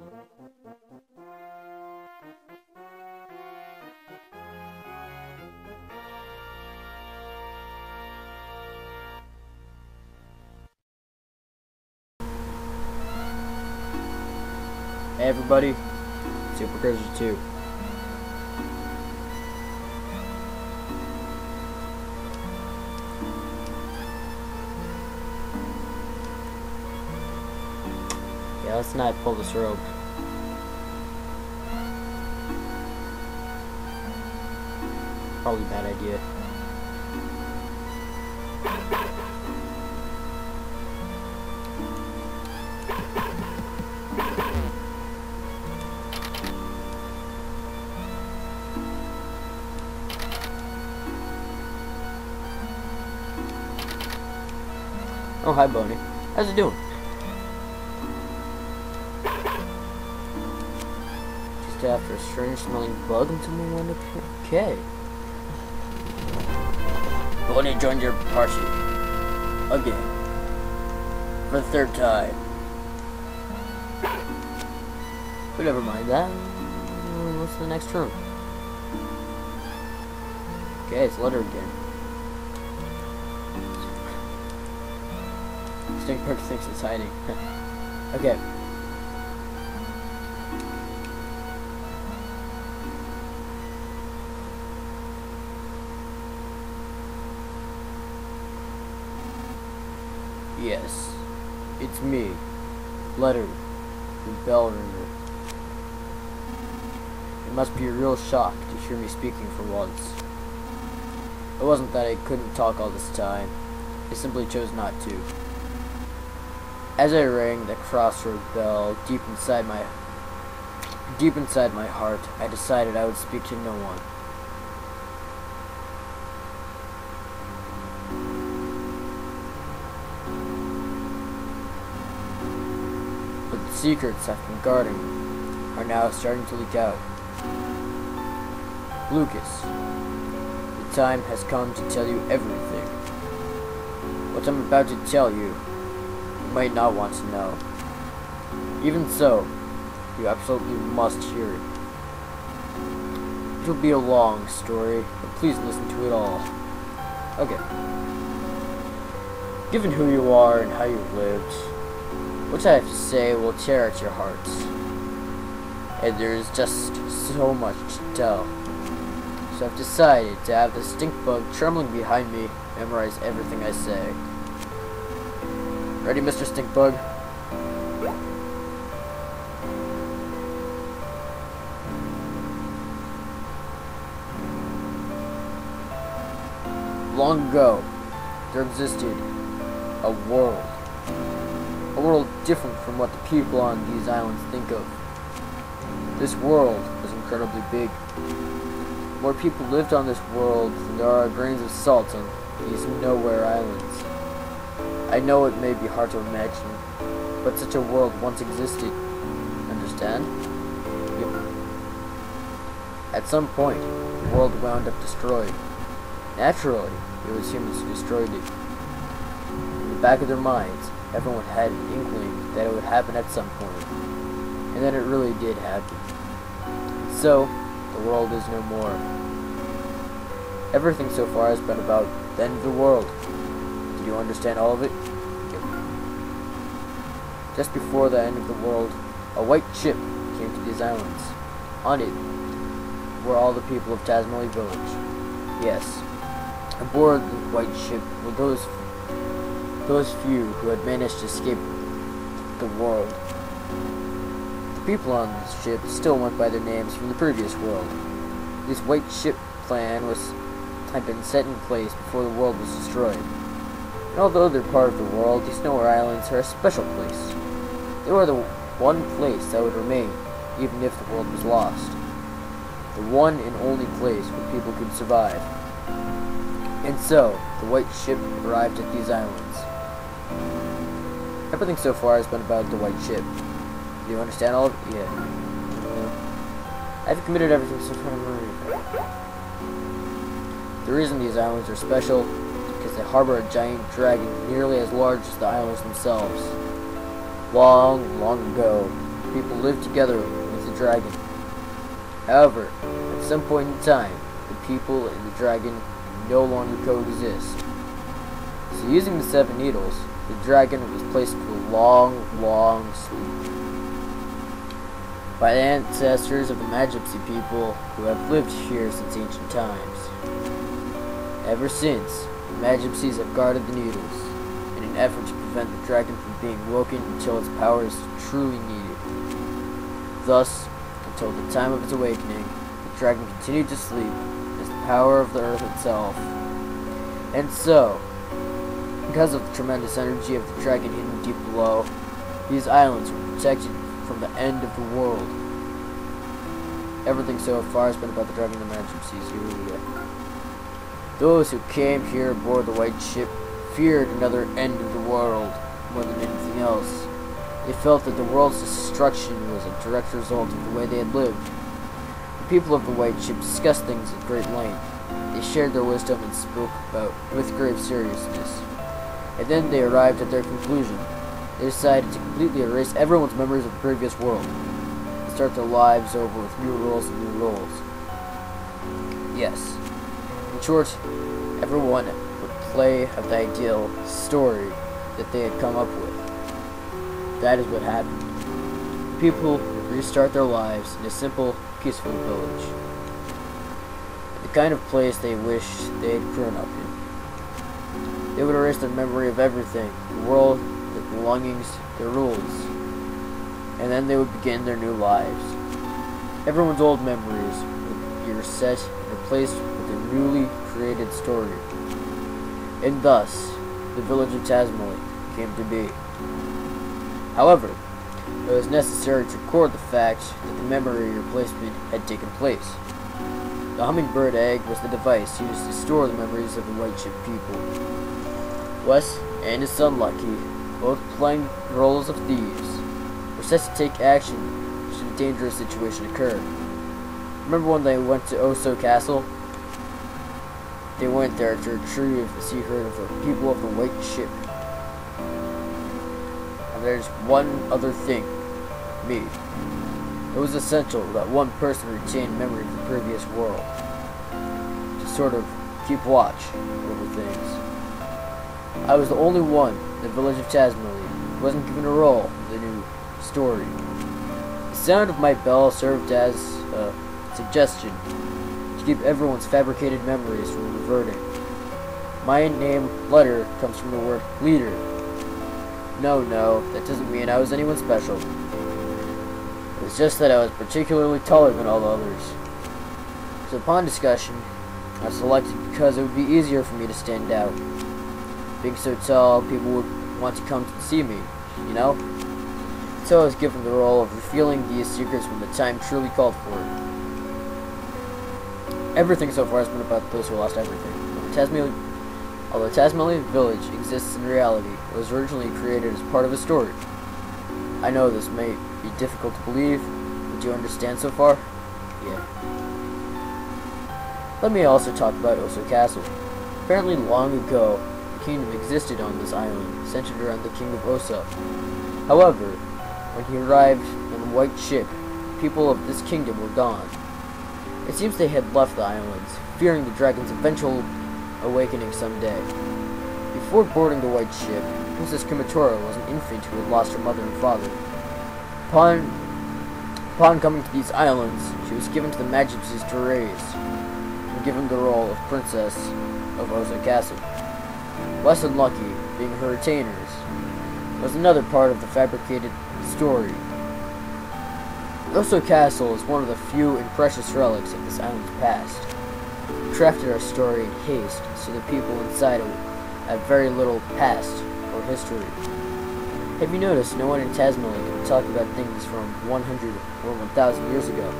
Hey everybody, Super Crazy 2. Yeah, let's not pull this rope. Probably a bad idea. Oh, hi, Boney. How's it doing? Just after a strange-smelling bug and someone went up here. Okay. Boney joined your party. Again. For the third time. But never mind that. What's the next room? Okay, it's letter again. Stinkbug thinks it's hiding. Okay. Yes, it's me, Letter, the bell ringer. It must be a real shock to hear me speaking for once. It wasn't that I couldn't talk all this time. I simply chose not to. As I rang the crossroad bell deep inside my heart, I decided I would speak to no one. But the secrets I've been guarding are now starting to leak out. Lucas, the time has come to tell you everything. What I'm about to tell you, might not want to know. Even so, you absolutely must hear it. It'll be a long story, but please listen to it all. Okay. Given who you are and how you've lived, what I have to say will tear at your hearts. And there is just so much to tell. So I've decided to have the stink bug trembling behind me memorize everything I say. Ready, Mr. Stinkbug? Long ago, there existed a world different from what the people on these islands think of. This world was incredibly big. More people lived on this world than there are grains of salt on these nowhere islands. I know it may be hard to imagine, but such a world once existed. Understand? Yep. At some point, the world wound up destroyed. Naturally, it was humans who destroyed it. In the back of their minds, everyone had an inkling that it would happen at some point. And then it really did happen. And so, the world is no more. Everything so far has been about the end of the world. Did you understand all of it? Yep. Just before the end of the world, a white ship came to these islands. On it were all the people of Tazmily Village. Yes, aboard the white ship were those few who had managed to escape the world. The people on this ship still went by their names from the previous world. This white ship plan had been set in place before the world was destroyed. And although they're part of the world, these Nowhere Islands are a special place. They were the one place that would remain, even if the world was lost. The one and only place where people could survive. And so, the white ship arrived at these islands. Everything so far has been about the white ship. Do you understand all of it? Yeah. I've committed everything so far. The reason these islands are special is because they harbor a giant dragon nearly as large as the islands themselves. Long, long ago, people lived together with the dragon. However, at some point in time, the people and the dragon no longer coexist. So using the 7 needles, the dragon was placed into a long sleep by the ancestors of the Magipsy people who have lived here since ancient times. Ever since, the Magipsies have guarded the needles in an effort to prevent the dragon from being woken until its power is truly needed. Thus, until the time of its awakening, the dragon continued to sleep as the power of the earth itself. And so, because of the tremendous energy of the dragon hidden deep below, these islands were protected from the end of the world. Everything so far has been about the dragon and the Magipsies. Those who came here aboard the white ship feared another end of the world more than anything else. They felt that the world's destruction was a direct result of the way they had lived. The people of the white ship discussed things at great length. They shared their wisdom and spoke about with grave seriousness. And then they arrived at their conclusion. They decided to completely erase everyone's memories of the previous world and start their lives over with new rules and new roles. Yes. In short, everyone would play out the ideal story that they had come up with. That is what happened. The people would restart their lives in a simple, peaceful village. The kind of place they wished they had grown up in. They would erase their memory of everything, the world, their belongings, their rules, and then they would begin their new lives. Everyone's old memories would be reset and replaced with a newly created story. And thus, the village of Tazmily came to be. However, it was necessary to record the fact that the memory replacement had taken place. The hummingbird egg was the device used to store the memories of the white ship people. Wes and his son Lucky, both playing the roles of thieves, were set to take action should a dangerous situation occur. Remember when they went to Oso Castle? They went there to retrieve the secret of the people of the white ship. And there's one other thing. Me. It was essential that one person retain memory of the previous world, to sort of keep watch over things. I was the only one in the village of Tazmily who wasn't given a role in the new story. The sound of my bell served as a suggestion to keep everyone's fabricated memories from reverting. My name, Letter, comes from the word leader. No, that doesn't mean I was anyone special. It was just that I was particularly taller than all the others. So upon discussion, I was selected because it would be easier for me to stand out. Being so tall, people would want to come to see me, you know? So I was given the role of revealing these secrets when the time truly called for it. Everything so far has been about those who lost everything. Although Tazmily Village exists in reality, it was originally created as part of a story. I know this may be difficult to believe, but do you understand so far? Yeah. Let me also talk about Oso Castle. Apparently long ago, a kingdom existed on this island, centered around the king of Osa. However, when he arrived on the white ship, people of this kingdom were gone. It seems they had left the islands, fearing the dragon's eventual awakening someday. Before boarding the white ship, Princess Kumatora was an infant who had lost her mother and father. Upon coming to these islands, she was given to the Magipsies to raise, and given the role of Princess of Oso Castle. Wes and Lucky, being her retainers, was another part of the fabricated story. Oso Castle is one of the few and precious relics of this island's past. We crafted our story in haste, so the people inside it have very little past or history. Have you noticed no one in Tazmily can talk about things from 100 or 1,000 years ago?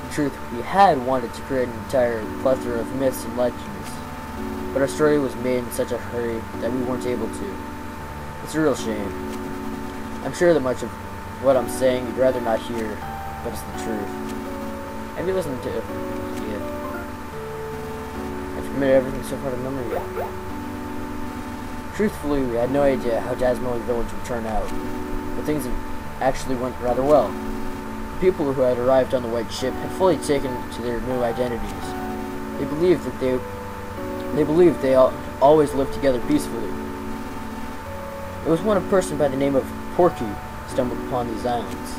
In truth, we had wanted to create an entire plethora of myths and legends, but our story was made in such a hurry that we weren't able to. It's a real shame. I'm sure that much of what I'm saying you'd rather not hear, but it's the truth. Have you listened to it? Yeah. Have you committed everything so far to memory yet? Truthfully, we had no idea how Tazmily Village would turn out, but things have actually went rather well. The people who had arrived on the white ship had fully taken to their new identities. They believed that they always lived together peacefully. It was when a person by the name of Porky stumbled upon these islands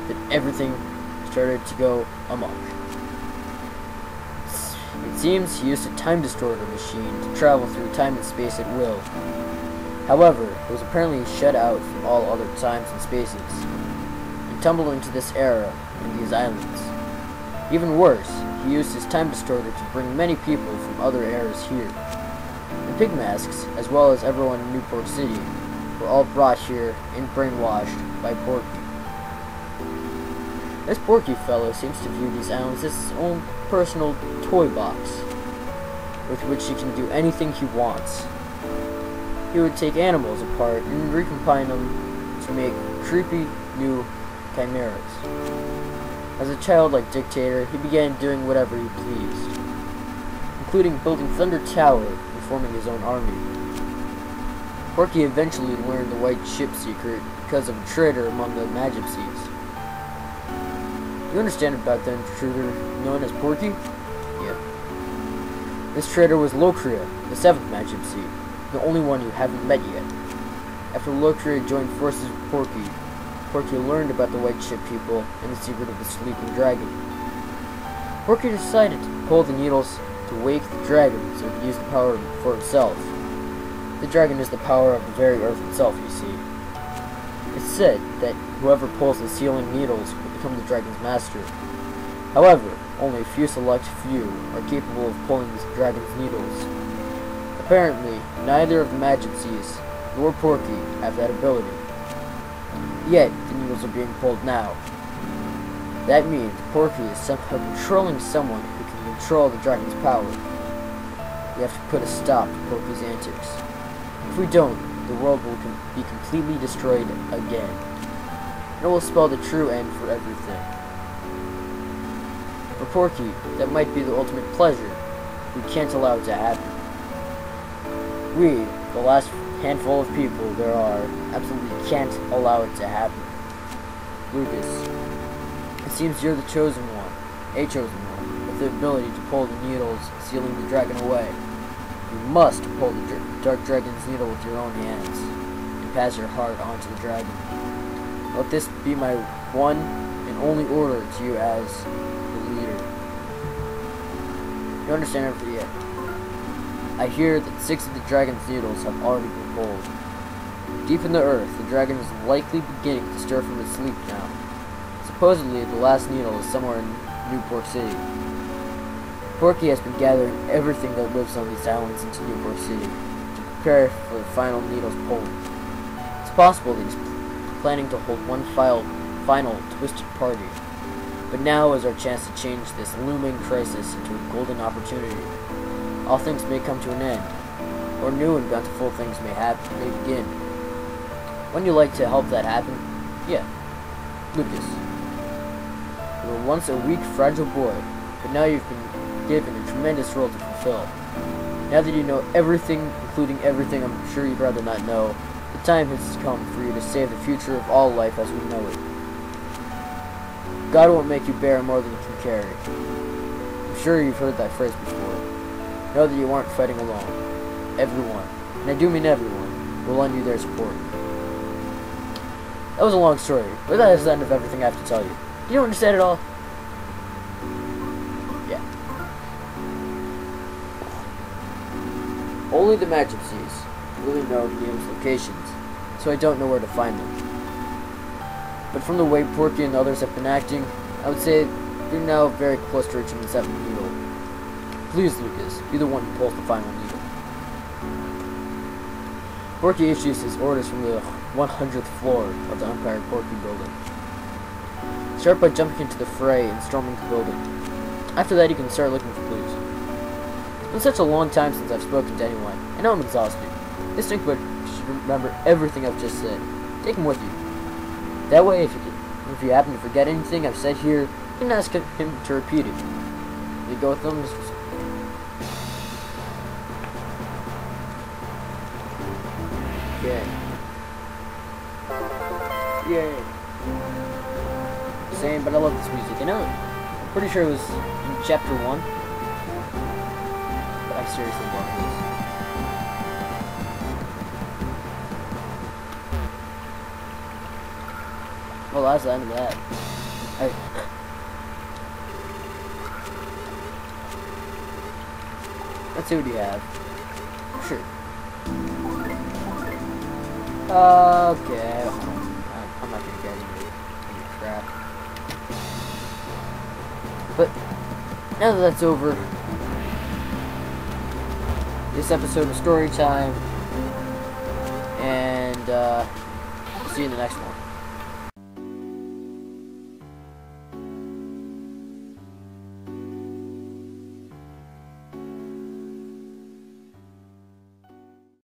that everything started to go amok. It seems he used a time distorter machine to travel through time and space at will. However, it was apparently shut out from all other times and spaces, and tumbled into this era and these islands. Even worse, he used his time distorter to bring many people from other eras here. The pig masks, as well as everyone in Newport City, were all brought here and brainwashed by Porky. This Porky fellow seems to view these islands as his own personal toy box, with which he can do anything he wants. He would take animals apart and recombine them to make creepy new chimeras. As a childlike dictator, he began doing whatever he pleased, including building Thunder Tower and forming his own army. Porky eventually learned the white ship secret because of a traitor among the Magipsies. You understand about the intruder known as Porky? Yeah. This traitor was Locria, the 7th Magipsy, the only one you haven't met yet. After Locria joined forces with Porky, Porky learned about the white ship people and the secret of the sleeping dragon. Porky decided to pull the needles to wake the dragon so he could use the power for himself. The dragon is the power of the very earth itself, you see. It's said that whoever pulls the sealing needles will become the dragon's master. However, only a few select few are capable of pulling the dragon's needles. Apparently, neither of the Magipsies nor Porky have that ability. Yet, the needles are being pulled now. That means Porky is somehow controlling someone who can control the dragon's power. We have to put a stop to Porky's antics. If we don't, the world will be completely destroyed again. It will spell the true end for everything. For Porky, that might be the ultimate pleasure. We can't allow it to happen. We, the last handful of people there are, absolutely can't allow it to happen. Lucas, it seems you're the chosen one, a chosen one, with the ability to pull the needles, sealing the dragon away. You must pull the dark dragon's needle with your own hands, and pass your heart onto the dragon. Let this be my one and only order to you as the leader. You understand everything yet? I hear that 6 of the dragon's needles have already been pulled. Deep in the earth, the dragon is likely beginning to stir from its sleep now. Supposedly, the last needle is somewhere in Newport City. Porky has been gathering everything that lives on these islands into Newport City to prepare for the final needle's pulling. It's possible that he's planning to hold one final twisted party. But now is our chance to change this looming crisis into a golden opportunity. All things may come to an end, or new and bountiful things may begin. Wouldn't you like to help that happen? Yeah. Lucas. You were once a weak, fragile boy, but now you've been given a tremendous role to fulfill. Now that you know everything, including everything I'm sure you'd rather not know, the time has come for you to save the future of all life as we know it. God won't make you bear more than you can carry. I'm sure you've heard that phrase before. Know that you aren't fighting alone. Everyone, and I do mean everyone, will lend you their support. That was a long story, but that is the end of everything I have to tell you. Do you understand it all? Yeah. Only the Magipsies really know the needle's locations, so I don't know where to find them. But from the way Porky and others have been acting, I would say they're now very close to reaching the 7th needle. Please, Lucas, be the one who pulls the final needle. Porky issues his orders from the 100th floor of the Empire Porky building. Start by jumping into the fray and storming the building. After that, you can start looking for clues. It's been such a long time since I've spoken to anyone, and now I'm exhausted. This Stinkbug should remember everything I've just said. Take him with you. That way, if you happen to forget anything I've said here, you can ask him to repeat it. You go with them, Yay. Yay. saying, but I love this music. I know, I'm pretty sure it was in chapter 1, but I seriously love this. Well, that's the end of that. Let's see what you have. Sure. Okay. I'm not gonna get any crap. But now that that's over, this episode of Story Time, and see you in the next one.